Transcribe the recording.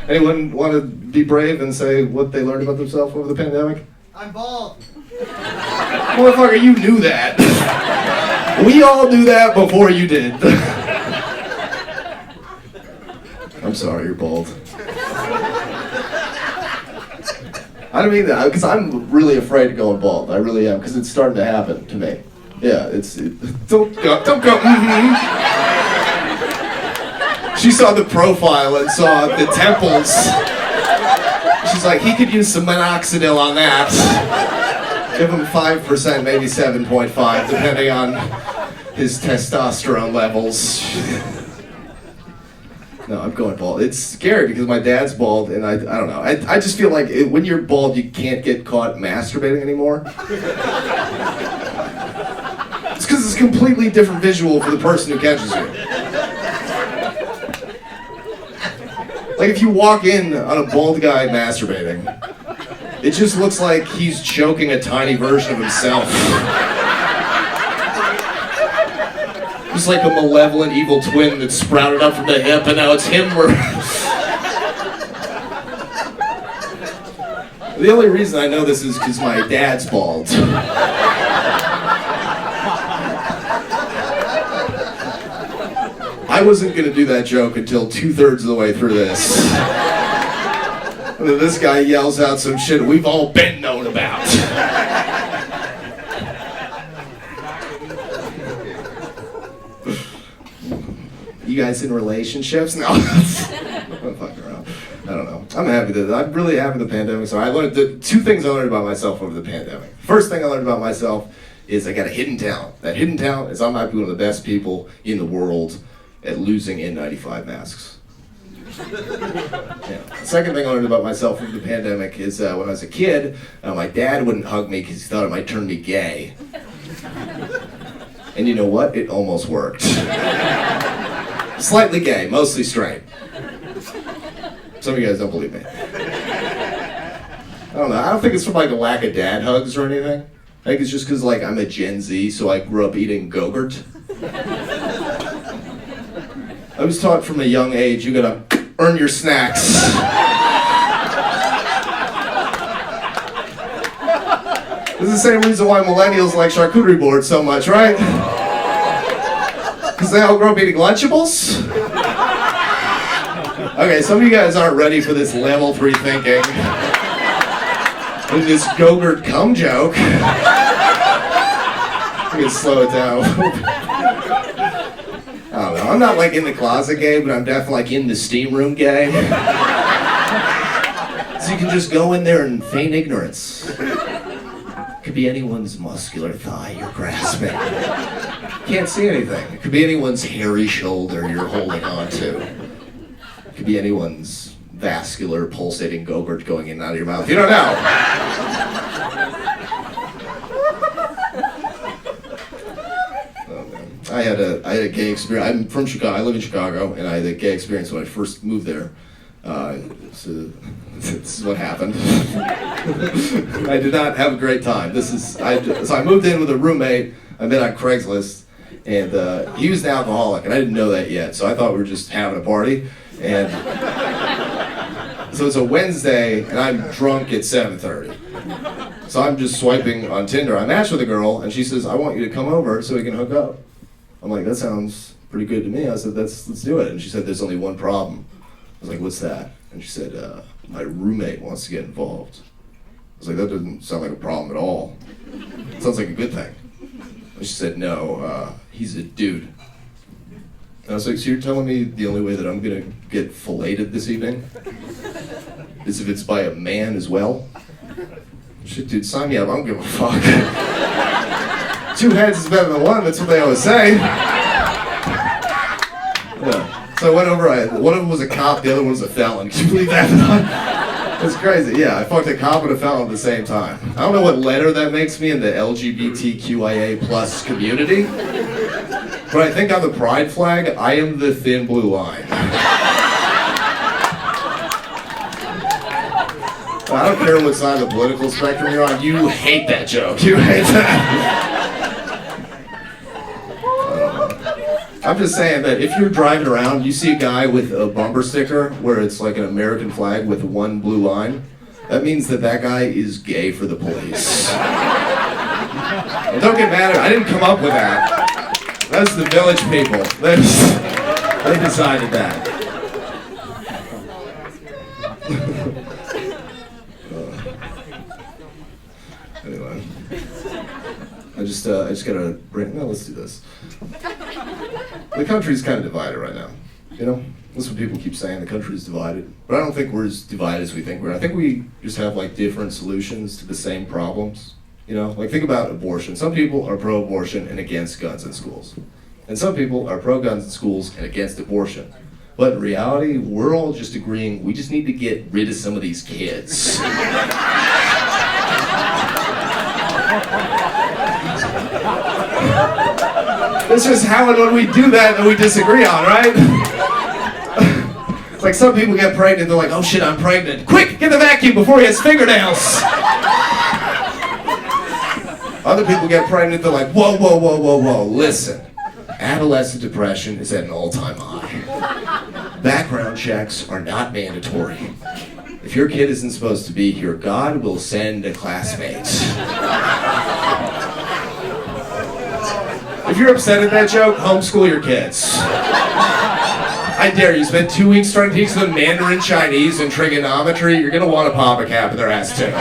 Anyone want to be brave and say what they learned about themselves over the pandemic? I'm bald. Motherfucker, you knew that. We all knew that before you did. I'm sorry, you're bald. I don't mean that, because I'm really afraid of going bald. I really am, because it's starting to happen to me. Yeah, don't go, She saw the profile and saw the temples. She's like, he could use some minoxidil on that. Give him 5%, maybe 7.5, depending on his testosterone levels. No, I'm going bald. It's scary because my dad's bald, and I don't know. I just feel like when you're bald, you can't get caught masturbating anymore. It's because it's a completely different visual for the person who catches you. Like if you walk in on a bald guy masturbating, it just looks like he's choking a tiny version of himself. Just like a malevolent evil twin that sprouted up from the hip, and now it's him. The only reason I know this is because my dad's bald. I wasn't going to do that joke until 2/3 of the way through this. And then this guy yells out some shit we've all been known about. You guys in relationships? No. I'm fucking around. I don't know. I'm really happy the pandemic. So I learned the two things I learned about myself over the pandemic. First thing I learned about myself is I got a hidden talent. That hidden talent is I might be one of the best people in the world at losing N95 masks. Yeah. The second thing I learned about myself over the pandemic is when I was a kid, my dad wouldn't hug me because he thought it might turn me gay. And you know what? It almost worked. Slightly gay, mostly straight. Some of you guys don't believe me. I don't know. I don't think it's from like a lack of dad hugs or anything. I think it's just because like I'm a Gen Z, so I grew up eating Go-Gurt. I was taught from a young age, you gotta earn your snacks. This is the same reason why millennials like charcuterie boards so much, right? Because they all grow up eating Lunchables? Okay, some of you guys aren't ready for this level 3 thinking. And this Go-Gurt cum joke. I can slow it down. I don't know, I'm not like in the closet gay, but I'm definitely like in the steam room gay. So you can just go in there and feign ignorance. Could be anyone's muscular thigh you're grasping. Can't see anything. It could be anyone's hairy shoulder you're holding on to. It could be anyone's vascular pulsating Go-Gurt going in and out of your mouth. You don't know. I had a gay experience. I'm from Chicago. I live in Chicago, and I had a gay experience when I first moved there. So this is what happened. I did not have a great time. So I moved in with a roommate. I met on Craigslist, and he was an alcoholic, and I didn't know that yet. So I thought we were just having a party, and so it's a Wednesday, and I'm drunk at 7:30. So I'm just swiping on Tinder. I matched with a girl, and she says, "I want you to come over so we can hook up." I'm like, that sounds pretty good to me. I said, let's do it. And she said, there's only one problem. I was like, what's that? And she said, my roommate wants to get involved. I was like, that doesn't sound like a problem at all. It sounds like a good thing. And she said, no, he's a dude. And I was like, so you're telling me the only way that I'm gonna get filleted this evening is if it's by a man as well? Shit, dude, sign me up, I don't give a fuck. 2 heads is better than 1, that's what they always say. Yeah. So I went over, one of them was a cop, the other one was a felon. Can you believe that? It's crazy, yeah, I fucked a cop and a felon at the same time. I don't know what letter that makes me in the Lgbtqia plus community, but I think on the pride flag, I am the thin blue line. I don't care what side of the political spectrum you're on, you hate that joke. You hate that. I'm just saying that if you're driving around, you see a guy with a bumper sticker where it's like an American flag with one blue line, that means that that guy is gay for the police. And don't get mad at me, I didn't come up with that. That's the village people. They decided that. Anyway, I just gotta bring. No, let's do this. The country's kind of divided right now. You know, that's what people keep saying. The country's divided, but I don't think we're as divided as we think we're. I think we just have like different solutions to the same problems. You know, like think about abortion. Some people are pro-abortion and against guns in schools, and some people are pro-guns in schools and against abortion. But in reality, we're all just agreeing we just need to get rid of some of these kids. It's just how and when we do that we disagree on, right? It's like some people get pregnant, they're like, oh shit, I'm pregnant. Quick, get the vacuum before he has fingernails. Other people get pregnant, they're like, whoa, whoa, whoa, whoa, whoa, listen. Adolescent depression is at an all-time high. Background checks are not mandatory. If your kid isn't supposed to be here, God will send a classmate. If you're upset at that joke, homeschool your kids. I dare you, spend 2 weeks trying to teach them Mandarin Chinese and trigonometry, you're gonna want to pop a cap in their ass too.